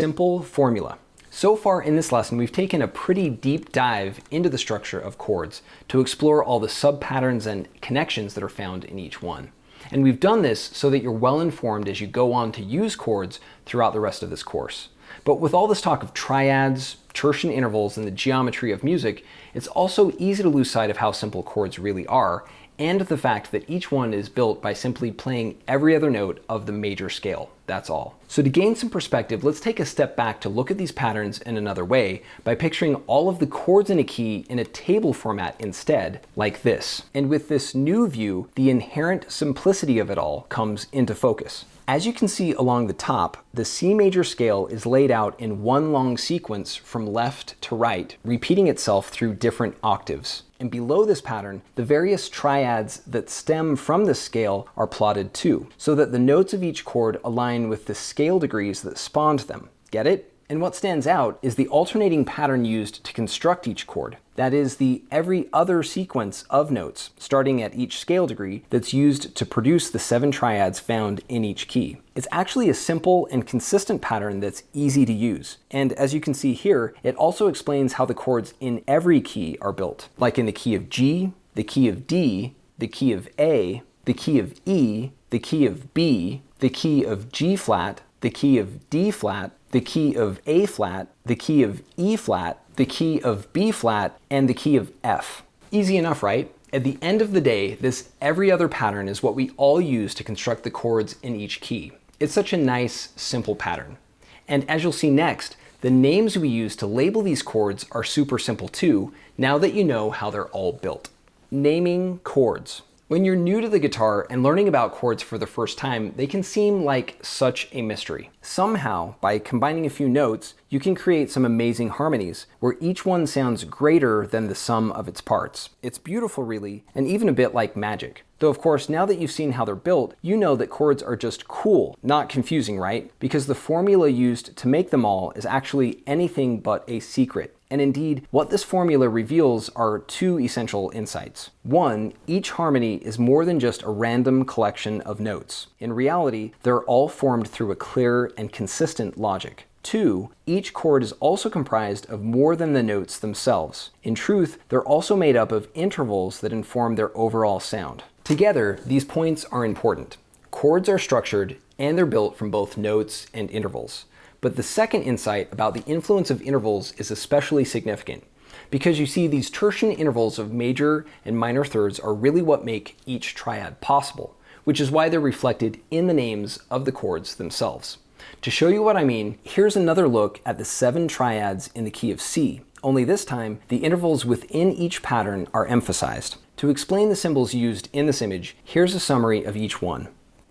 Simple formula. So far in this lesson, we've taken a pretty deep dive into the structure of chords to explore all the sub-patterns and connections that are found in each one. And we've done this so that you're well informed as you go on to use chords throughout the rest of this course. But with all this talk of triads, tertian intervals, and the geometry of music, it's also easy to lose sight of how simple chords really are, and the fact that each one is built by simply playing every other note of the major scale. That's all. So to gain some perspective, let's take a step back to look at these patterns in another way by picturing all of the chords in a key in a table format instead, like this. And with this new view, the inherent simplicity of it all comes into focus. As you can see along the top, the C major scale is laid out in one long sequence from left to right, repeating itself through different octaves. And below this pattern, the various triads that stem from this scale are plotted too, so that the notes of each chord align with the scale degrees that spawned them. Get it? And what stands out is the alternating pattern used to construct each chord. That is the every other sequence of notes, starting at each scale degree, that's used to produce the 7 triads found in each key. It's actually a simple and consistent pattern that's easy to use. And as you can see here, it also explains how the chords in every key are built, like in the key of G, the key of D, the key of A, the key of E, the key of B, the key of G flat, the key of D flat, the key of A flat, the key of E flat, the key of B flat, and the key of F. Easy enough, right? At the end of the day, this every other pattern is what we all use to construct the chords in each key. It's such a nice, simple pattern. And as you'll see next, the names we use to label these chords are super simple too, now that you know how they're all built. Naming chords. When you're new to the guitar and learning about chords for the first time, they can seem like such a mystery. Somehow, by combining a few notes, you can create some amazing harmonies, where each one sounds greater than the sum of its parts. It's beautiful, really, and even a bit like magic. Though of course, now that you've seen how they're built, you know that chords are just cool, not confusing, right? Because the formula used to make them all is actually anything but a secret. And indeed, what this formula reveals are 2 essential insights. 1, each harmony is more than just a random collection of notes. In reality, they're all formed through a clear and consistent logic. 2, each chord is also comprised of more than the notes themselves. In truth, they're also made up of intervals that inform their overall sound. Together, these points are important. Chords are structured, and they're built from both notes and intervals. But the second insight about the influence of intervals is especially significant, because you see these tertian intervals of major and minor thirds are really what make each triad possible, which is why they're reflected in the names of the chords themselves. To show you what I mean, here's another look at the 7 triads in the key of C, only this time the intervals within each pattern are emphasized. To explain the symbols used in this image, here's a summary of each one.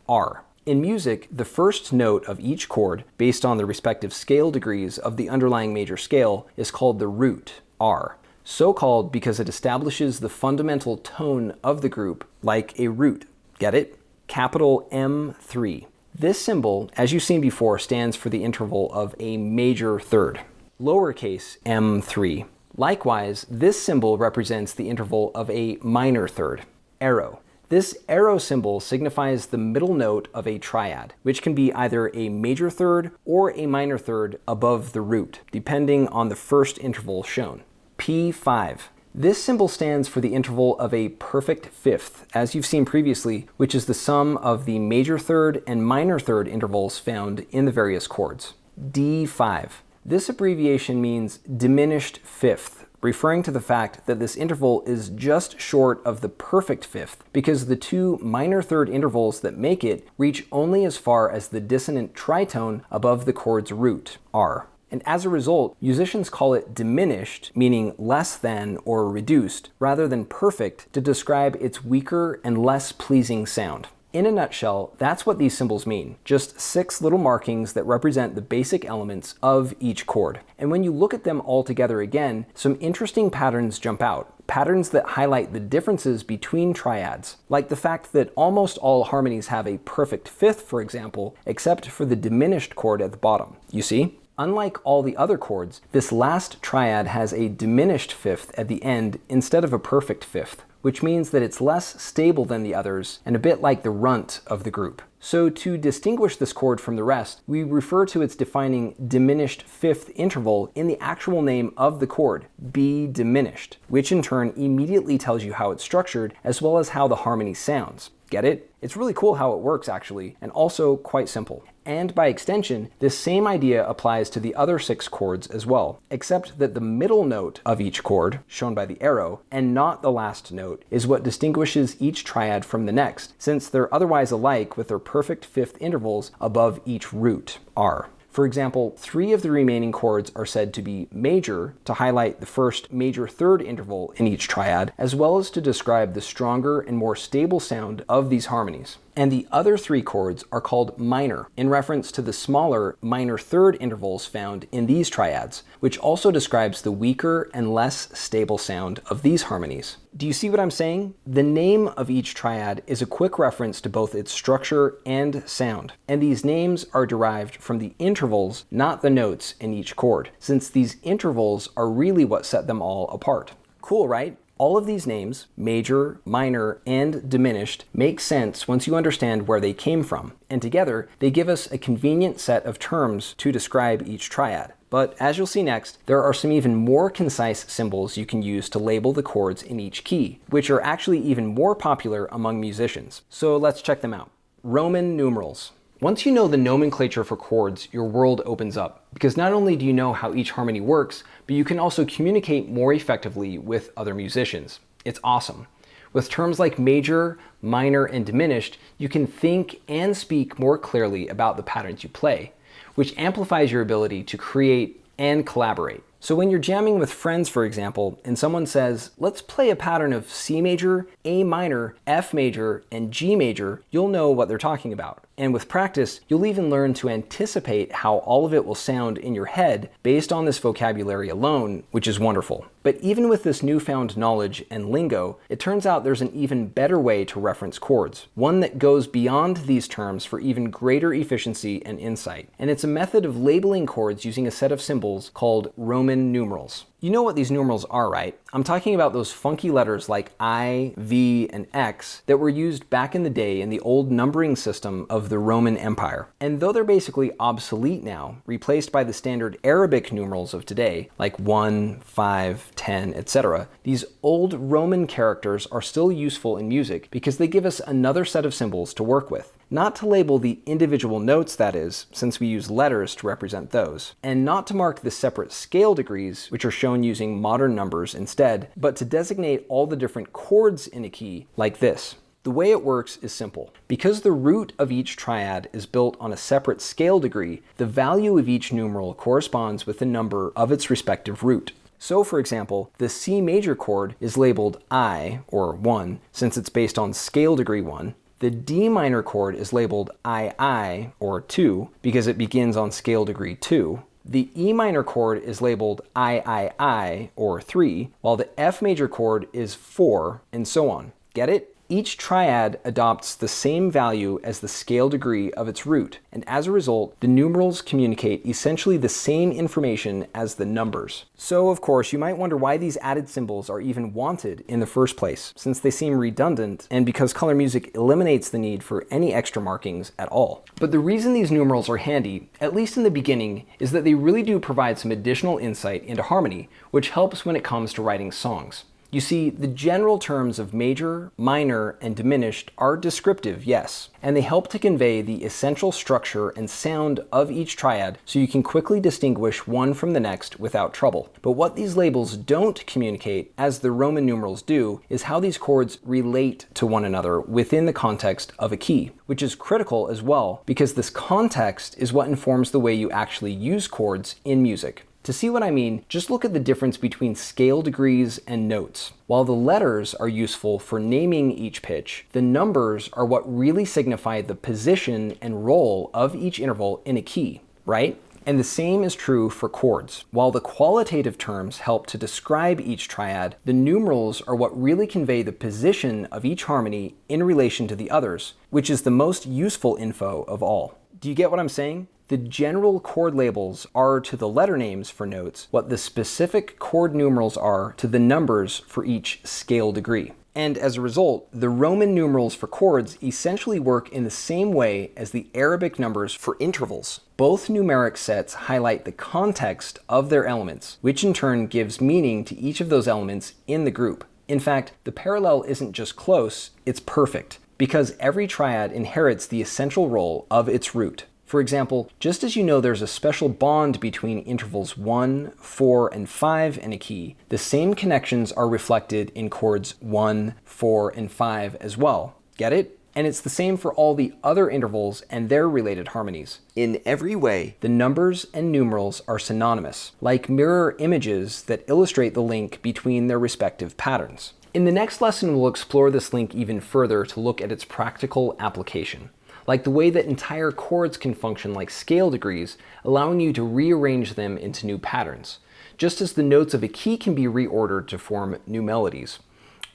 R. In music, the first note of each chord, based on the respective scale degrees of the underlying major scale, is called the root, R. So called because it establishes the fundamental tone of the group, like a root. Get it? Capital M3. This symbol, as you've seen before, stands for the interval of a major third, lowercase m3. Likewise, this symbol represents the interval of a minor third, arrow. This arrow symbol signifies the middle note of a triad, which can be either a major third or a minor third above the root, depending on the first interval shown. P5. This symbol stands for the interval of a perfect fifth, as you've seen previously, which is the sum of the major third and minor third intervals found in the various chords. D5. This abbreviation means diminished fifth, referring to the fact that this interval is just short of the perfect fifth because the 2 minor third intervals that make it reach only as far as the dissonant tritone above the chord's root, R. And as a result, musicians call it diminished, meaning less than or reduced, rather than perfect to describe its weaker and less pleasing sound. In a nutshell, that's what these symbols mean. Just 6 little markings that represent the basic elements of each chord. And when you look at them all together again, some interesting patterns jump out. Patterns that highlight the differences between triads, like the fact that almost all harmonies have a perfect fifth, for example, except for the diminished chord at the bottom. You see? Unlike all the other chords, this last triad has a diminished fifth at the end instead of a perfect fifth, which means that it's less stable than the others and a bit like the runt of the group. So to distinguish this chord from the rest, we refer to its defining diminished fifth interval in the actual name of the chord, B diminished, which in turn immediately tells you how it's structured as well as how the harmony sounds. Get it? It's really cool how it works actually, and also quite simple. And by extension, this same idea applies to the other 6 chords as well, except that the middle note of each chord, shown by the arrow, and not the last note, is what distinguishes each triad from the next, since they're otherwise alike with their perfect fifth intervals above each root, R. For example, 3 of the remaining chords are said to be major to highlight the first major third interval in each triad, as well as to describe the stronger and more stable sound of these harmonies. And the other 3 chords are called minor, in reference to the smaller minor third intervals found in these triads, which also describes the weaker and less stable sound of these harmonies. Do you see what I'm saying? The name of each triad is a quick reference to both its structure and sound, and these names are derived from the intervals, not the notes in each chord, since these intervals are really what set them all apart. Cool, right? All of these names, major, minor, and diminished, make sense once you understand where they came from, and together they give us a convenient set of terms to describe each triad. But as you'll see next, there are some even more concise symbols you can use to label the chords in each key, which are actually even more popular among musicians. So let's check them out. Roman numerals. Once you know the nomenclature for chords, your world opens up, because not only do you know how each harmony works, but you can also communicate more effectively with other musicians. It's awesome. With terms like major, minor, and diminished, you can think and speak more clearly about the patterns you play, which amplifies your ability to create and collaborate. So when you're jamming with friends, for example, and someone says, let's play a pattern of C major, A minor, F major, and G major, you'll know what they're talking about. And with practice, you'll even learn to anticipate how all of it will sound in your head based on this vocabulary alone, which is wonderful. But even with this newfound knowledge and lingo, it turns out there's an even better way to reference chords, one that goes beyond these terms for even greater efficiency and insight. And it's a method of labeling chords using a set of symbols called Roman numerals. You know what these numerals are, right? I'm talking about those funky letters like I, V, and X that were used back in the day in the old numbering system of the Roman Empire. And though they're basically obsolete now, replaced by the standard Arabic numerals of today, like 1, 5, 10, etc., these old Roman characters are still useful in music because they give us another set of symbols to work with. Not to label the individual notes, that is, since we use letters to represent those, and not to mark the separate scale degrees, which are shown using modern numbers instead, but to designate all the different chords in a key, like this. The way it works is simple. Because the root of each triad is built on a separate scale degree, the value of each numeral corresponds with the number of its respective root. So for example, the C major chord is labeled I, or 1, since it's based on scale degree 1. The D minor chord is labeled II, or 2, because it begins on scale degree 2. The E minor chord is labeled III, or 3, while the F major chord is 4, and so on. Get it? Each triad adopts the same value as the scale degree of its root, and as a result, the numerals communicate essentially the same information as the numbers. So, of course, you might wonder why these added symbols are even wanted in the first place, since they seem redundant, and because color music eliminates the need for any extra markings at all. But the reason these numerals are handy, at least in the beginning, is that they really do provide some additional insight into harmony, which helps when it comes to writing songs. You see, the general terms of major, minor, and diminished are descriptive, yes, and they help to convey the essential structure and sound of each triad so you can quickly distinguish one from the next without trouble. But what these labels don't communicate, as the Roman numerals do, is how these chords relate to one another within the context of a key, which is critical as well, because this context is what informs the way you actually use chords in music. To see what I mean, just look at the difference between scale degrees and notes. While the letters are useful for naming each pitch, the numbers are what really signify the position and role of each interval in a key, right? And the same is true for chords. While the qualitative terms help to describe each triad, the numerals are what really convey the position of each harmony in relation to the others, which is the most useful info of all. Do you get what I'm saying? The general chord labels are to the letter names for notes what the specific chord numerals are to the numbers for each scale degree. And as a result, the Roman numerals for chords essentially work in the same way as the Arabic numbers for intervals. Both numeric sets highlight the context of their elements, which in turn gives meaning to each of those elements in the group. In fact, the parallel isn't just close, it's perfect, because every triad inherits the essential role of its root. For example, just as you know there's a special bond between intervals 1, 4, and 5 in a key, the same connections are reflected in chords 1, 4, and 5 as well. Get it? And it's the same for all the other intervals and their related harmonies. In every way, the numbers and numerals are synonymous, like mirror images that illustrate the link between their respective patterns. In the next lesson, we'll explore this link even further to look at its practical application, like the way that entire chords can function like scale degrees, allowing you to rearrange them into new patterns, just as the notes of a key can be reordered to form new melodies,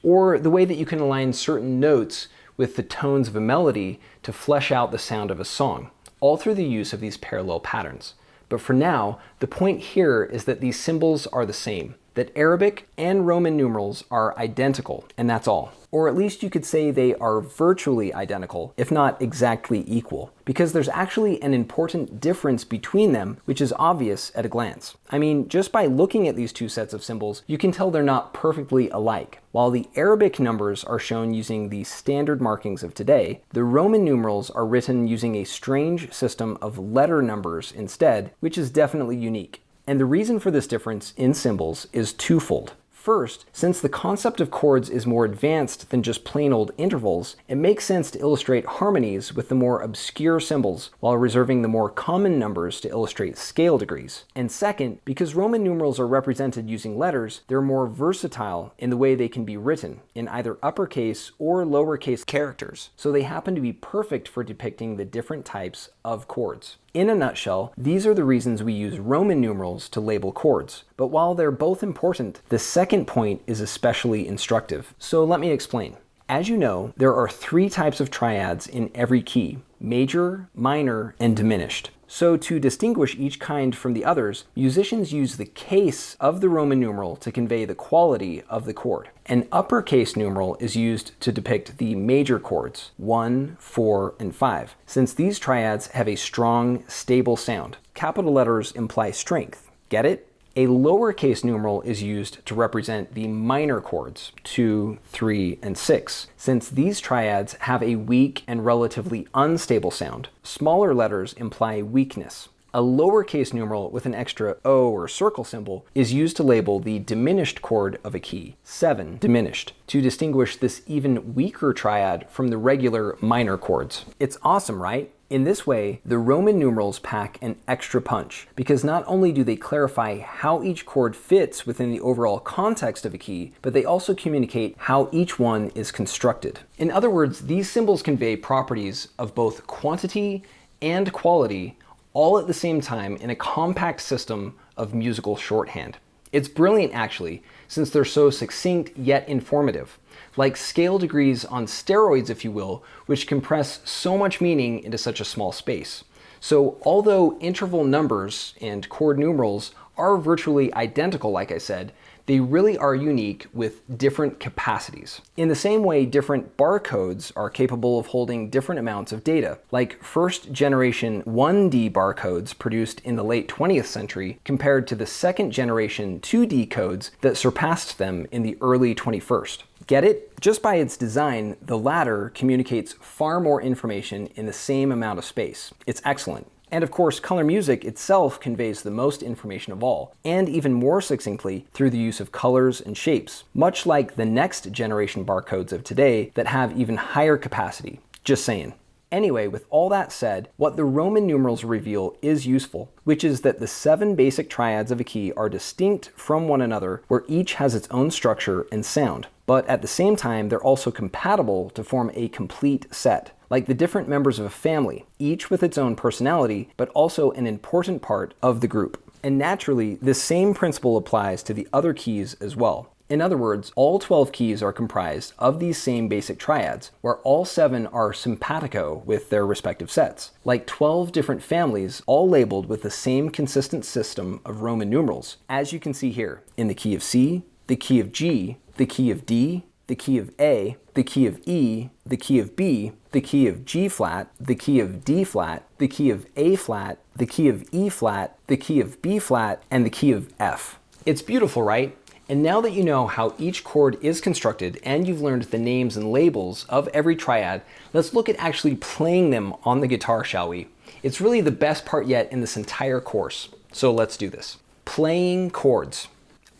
or the way that you can align certain notes with the tones of a melody to flesh out the sound of a song, all through the use of these parallel patterns. But for now, the point here is that these symbols are the same, that Arabic and Roman numerals are identical, and that's all. Or at least you could say they are virtually identical, if not exactly equal, because there's actually an important difference between them, which is obvious at a glance. I mean, just by looking at these two sets of symbols, you can tell they're not perfectly alike. While the Arabic numbers are shown using the standard markings of today, the Roman numerals are written using a strange system of letter numbers instead, which is definitely unique. And the reason for this difference in symbols is twofold. First, since the concept of chords is more advanced than just plain old intervals, it makes sense to illustrate harmonies with the more obscure symbols while reserving the more common numbers to illustrate scale degrees. And second, because Roman numerals are represented using letters, they're more versatile in the way they can be written, in either uppercase or lowercase characters, so they happen to be perfect for depicting the different types of chords. In a nutshell, these are the reasons we use Roman numerals to label chords. But while they're both important, the second point is especially instructive. So let me explain. As you know, there are three types of triads in every key: major, minor, and diminished. So to distinguish each kind from the others, musicians use the case of the Roman numeral to convey the quality of the chord. An uppercase numeral is used to depict the major chords, 1, 4, and 5, since these triads have a strong, stable sound. Capital letters imply strength. Get it? A lowercase numeral is used to represent the minor chords, 2, 3, and 6, since these triads have a weak and relatively unstable sound. Smaller letters imply weakness. A lowercase numeral with an extra O or circle symbol is used to label the diminished chord of a key, 7, diminished, to distinguish this even weaker triad from the regular minor chords. It's awesome, right? In this way, the Roman numerals pack an extra punch, because not only do they clarify how each chord fits within the overall context of a key, but they also communicate how each one is constructed. In other words, these symbols convey properties of both quantity and quality, all at the same time in a compact system of musical shorthand. It's brilliant, actually, since they're so succinct yet informative, like scale degrees on steroids, if you will, which compress so much meaning into such a small space. So although interval numbers and chord numerals are virtually identical, like I said, they really are unique with different capacities. In the same way, different barcodes are capable of holding different amounts of data, like first generation 1D barcodes produced in the late 20th century compared to the second generation 2D codes that surpassed them in the early 21st. Get it? Just by its design, the latter communicates far more information in the same amount of space. It's excellent. And of course, color music itself conveys the most information of all, and even more succinctly through the use of colors and shapes, much like the next generation barcodes of today that have even higher capacity. Just saying. Anyway, with all that said, what the Roman numerals reveal is useful, which is that the 7 basic triads of a key are distinct from one another, where each has its own structure and sound. But at the same time, they're also compatible to form a complete set, like the different members of a family, each with its own personality, but also an important part of the group. And naturally, this same principle applies to the other keys as well. In other words, all 12 keys are comprised of these same basic triads, where all 7 are simpatico with their respective sets, like 12 different families, all labeled with the same consistent system of Roman numerals, as you can see here, in the key of C, the key of G, the key of D, the key of A, the key of E, the key of B, the key of G flat, the key of D flat, the key of A flat, the key of E flat, the key of B flat, and the key of F. It's beautiful, right? And now that you know how each chord is constructed and you've learned the names and labels of every triad, let's look at actually playing them on the guitar, shall we? It's really the best part yet in this entire course. So let's do this. Playing chords.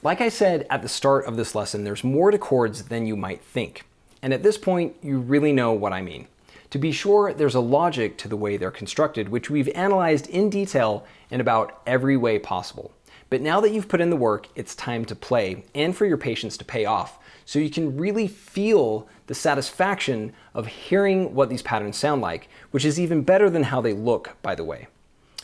Like I said at the start of this lesson, there's more to chords than you might think. And at this point, you really know what I mean. To be sure, there's a logic to the way they're constructed, which we've analyzed in detail in about every way possible. But now that you've put in the work, it's time to play and for your patience to pay off, so you can really feel the satisfaction of hearing what these patterns sound like, which is even better than how they look, by the way.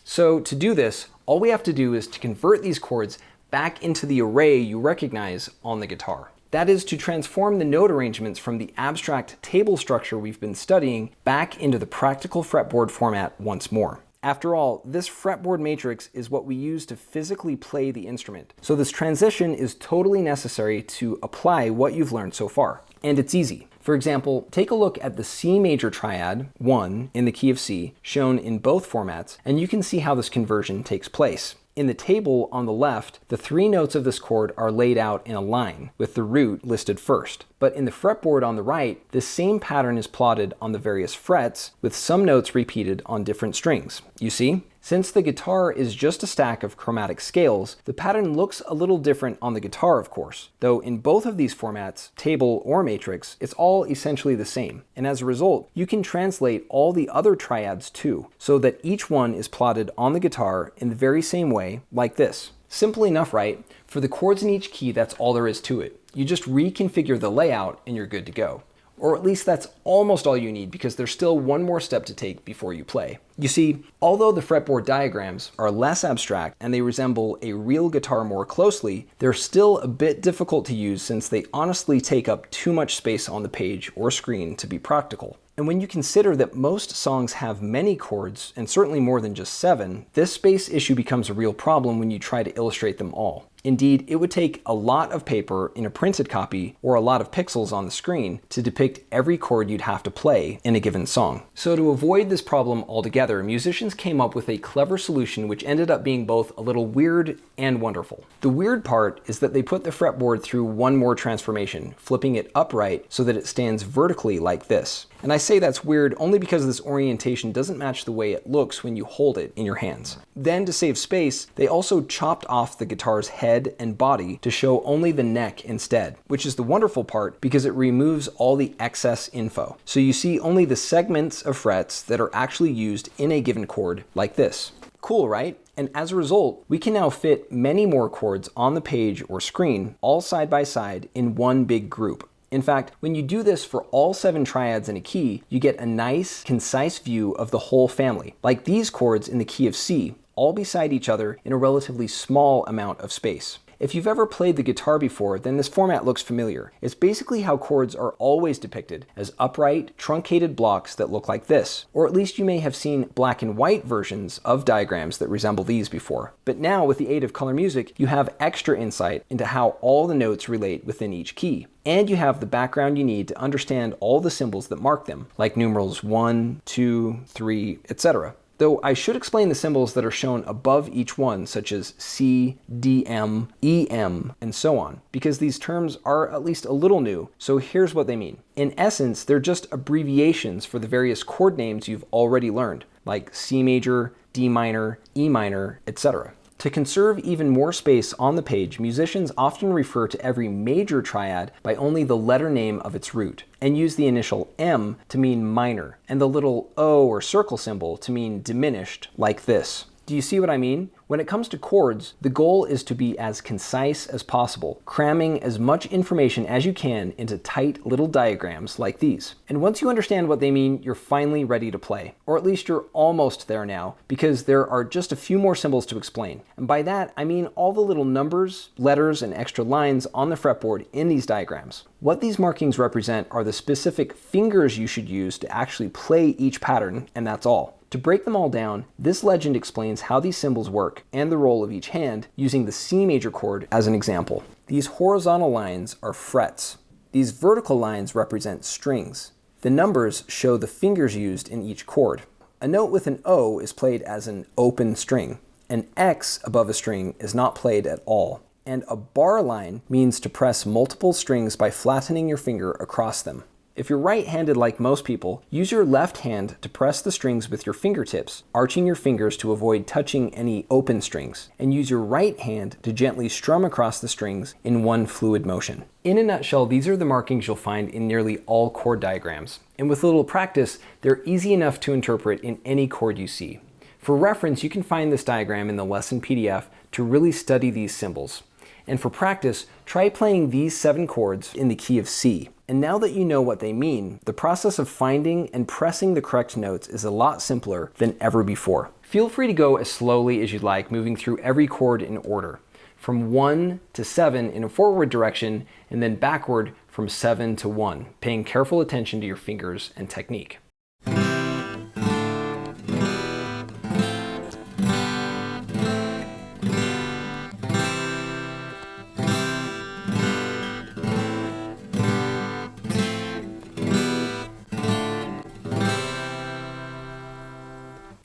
So to do this, all we have to do is to convert these chords back into the array you recognize on the guitar. That is to transform the note arrangements from the abstract table structure we've been studying back into the practical fretboard format once more. After all, this fretboard matrix is what we use to physically play the instrument. So this transition is totally necessary to apply what you've learned so far. And it's easy. For example, take a look at the C major triad, 1, in the key of C, shown in both formats, and you can see how this conversion takes place. In the table on the left, the 3 notes of this chord are laid out in a line, with the root listed first. But in the fretboard on the right, this same pattern is plotted on the various frets, with some notes repeated on different strings. You see? Since the guitar is just a stack of chromatic scales, the pattern looks a little different on the guitar, of course. Though in both of these formats, table or matrix, it's all essentially the same. And as a result, you can translate all the other triads too, so that each one is plotted on the guitar in the very same way, like this. Simple enough, right? For the chords in each key, that's all there is to it. You just reconfigure the layout and you're good to go. Or at least that's almost all you need, because there's still one more step to take before you play. You see, although the fretboard diagrams are less abstract and they resemble a real guitar more closely, they're still a bit difficult to use since they honestly take up too much space on the page or screen to be practical. And when you consider that most songs have many chords, and certainly more than just 7, this space issue becomes a real problem when you try to illustrate them all. Indeed, it would take a lot of paper in a printed copy or a lot of pixels on the screen to depict every chord you'd have to play in a given song. So to avoid this problem altogether, musicians came up with a clever solution which ended up being both a little weird and wonderful. The weird part is that they put the fretboard through one more transformation, flipping it upright so that it stands vertically like this. And I say that's weird only because this orientation doesn't match the way it looks when you hold it in your hands. Then, to save space, they also chopped off the guitar's head and body to show only the neck instead, which is the wonderful part because it removes all the excess info. So you see only the segments of frets that are actually used in a given chord, like this. Cool, right? And as a result, we can now fit many more chords on the page or screen, all side by side in one big group. In fact, when you do this for all 7 triads in a key, you get a nice, concise view of the whole family, like these chords in the key of C, all beside each other in a relatively small amount of space. If you've ever played the guitar before, then this format looks familiar. It's basically how chords are always depicted, as upright, truncated blocks that look like this. Or at least you may have seen black and white versions of diagrams that resemble these before. But now, with the aid of color music, you have extra insight into how all the notes relate within each key. And you have the background you need to understand all the symbols that mark them, like numerals 1, 2, 3, etc. Though I should explain the symbols that are shown above each one, such as C, D, M, E, M, and so on, because these terms are at least a little new, so here's what they mean. In essence, they're just abbreviations for the various chord names you've already learned, like C major, D minor, E minor, etc. To conserve even more space on the page, musicians often refer to every major triad by only the letter name of its root, and use the initial M to mean minor, and the little O or circle symbol to mean diminished, like this. Do you see what I mean? When it comes to chords, the goal is to be as concise as possible, cramming as much information as you can into tight little diagrams like these. And once you understand what they mean, you're finally ready to play. Or at least you're almost there now, because there are just a few more symbols to explain. And by that, I mean all the little numbers, letters, and extra lines on the fretboard in these diagrams. What these markings represent are the specific fingers you should use to actually play each pattern, and that's all. To break them all down, this legend explains how these symbols work and the role of each hand using the C major chord as an example. These horizontal lines are frets. These vertical lines represent strings. The numbers show the fingers used in each chord. A note with an O is played as an open string. An X above a string is not played at all. And a bar line means to press multiple strings by flattening your finger across them. If you're right-handed like most people, use your left hand to press the strings with your fingertips, arching your fingers to avoid touching any open strings, and use your right hand to gently strum across the strings in one fluid motion. In a nutshell, these are the markings you'll find in nearly all chord diagrams, and with a little practice, they're easy enough to interpret in any chord you see. For reference, you can find this diagram in the lesson PDF to really study these symbols. And for practice, try playing these 7 chords in the key of C. And now that you know what they mean, the process of finding and pressing the correct notes is a lot simpler than ever before. Feel free to go as slowly as you'd like, moving through every chord in order, from 1 to 7 in a forward direction, and then backward from 7 to 1, paying careful attention to your fingers and technique.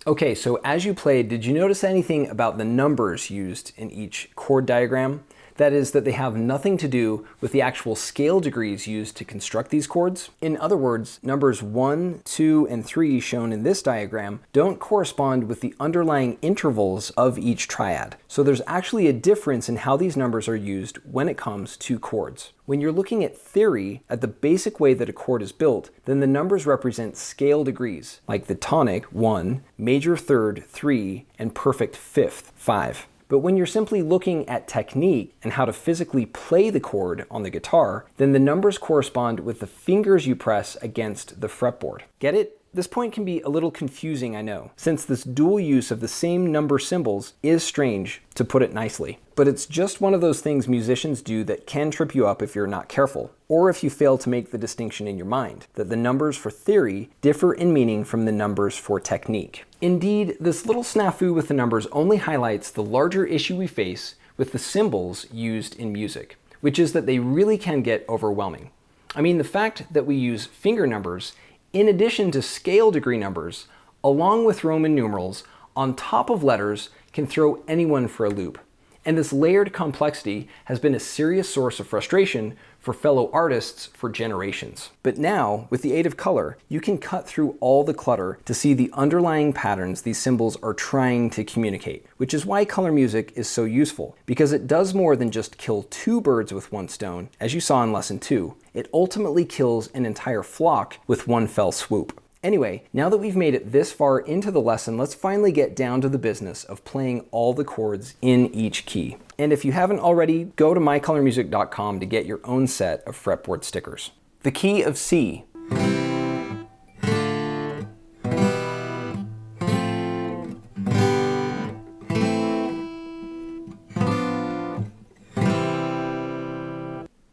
Okay, so as you played, did you notice anything about the numbers used in each chord diagram? That is, that they have nothing to do with the actual scale degrees used to construct these chords. In other words, numbers 1, 2, and 3 shown in this diagram don't correspond with the underlying intervals of each triad. So there's actually a difference in how these numbers are used when it comes to chords. When you're looking at theory, at the basic way that a chord is built, then the numbers represent scale degrees, like the tonic, 1, major third, 3, and perfect fifth, 5. But when you're simply looking at technique and how to physically play the chord on the guitar, then the numbers correspond with the fingers you press against the fretboard. Get it? This point can be a little confusing, I know, since this dual use of the same number symbols is strange, to put it nicely. But it's just one of those things musicians do that can trip you up if you're not careful, or if you fail to make the distinction in your mind, that the numbers for theory differ in meaning from the numbers for technique. Indeed, this little snafu with the numbers only highlights the larger issue we face with the symbols used in music, which is that they really can get overwhelming. I mean, the fact that we use finger numbers in addition to scale degree numbers, along with Roman numerals, on top of letters, can throw anyone for a loop. And this layered complexity has been a serious source of frustration for fellow artists for generations. But now, with the aid of color, you can cut through all the clutter to see the underlying patterns these symbols are trying to communicate, which is why color music is so useful, because it does more than just kill 2 birds with one stone, as you saw in lesson 2. It ultimately kills an entire flock with one fell swoop. Anyway, now that we've made it this far into the lesson, let's finally get down to the business of playing all the chords in each key. And if you haven't already, go to mycolormusic.com to get your own set of fretboard stickers. The key of C.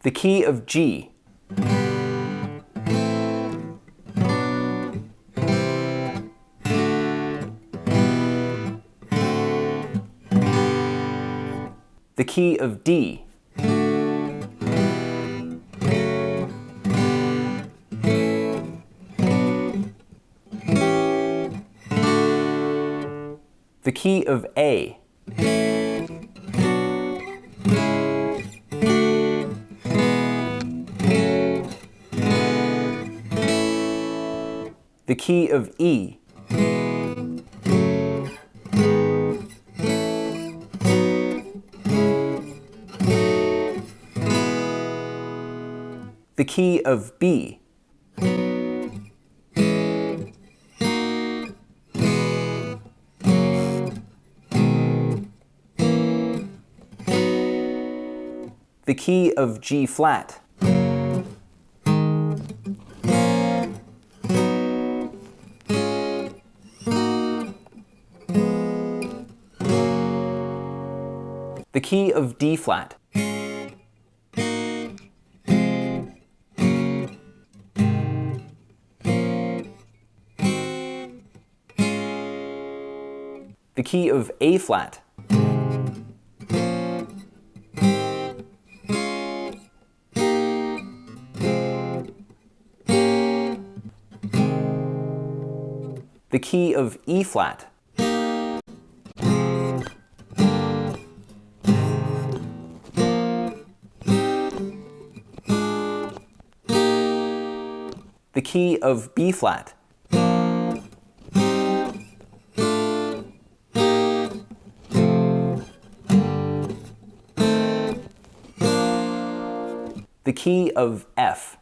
The key of G. The key of D. The key of A. The key of E. The key of B. The key of G flat. The key of D flat. The key of A flat. The the key of E flat, the key of B flat, the key of F,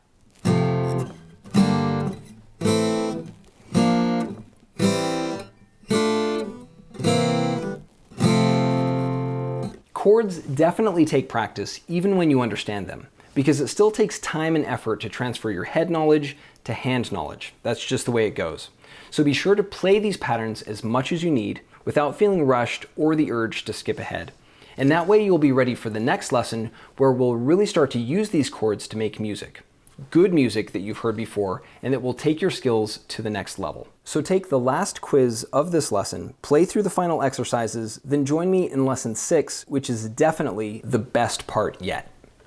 chords definitely take practice even when you understand them, because it still takes time and effort to transfer your head knowledge to hand knowledge. That's just the way it goes. So be sure to play these patterns as much as you need without feeling rushed or the urge to skip ahead. And that way you'll be ready for the next lesson where we'll really start to use these chords to make music. Good music that you've heard before and that will take your skills to the next level. So take the last quiz of this lesson, play through the final exercises, then join me in lesson 6, which is definitely the best part yet.